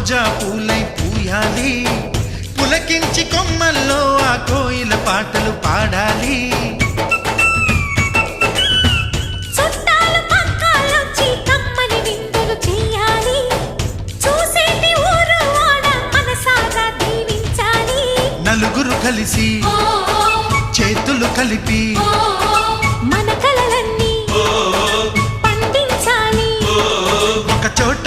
రోజా పూలై పూయాలి, పులకించి కొమ్మల్లో ఆ కోయిల పాటలు పాడాలి. నలుగురు కలిసి చేతులు కలిపి మన కలలన్నీ పండించాలి. ఒక చోట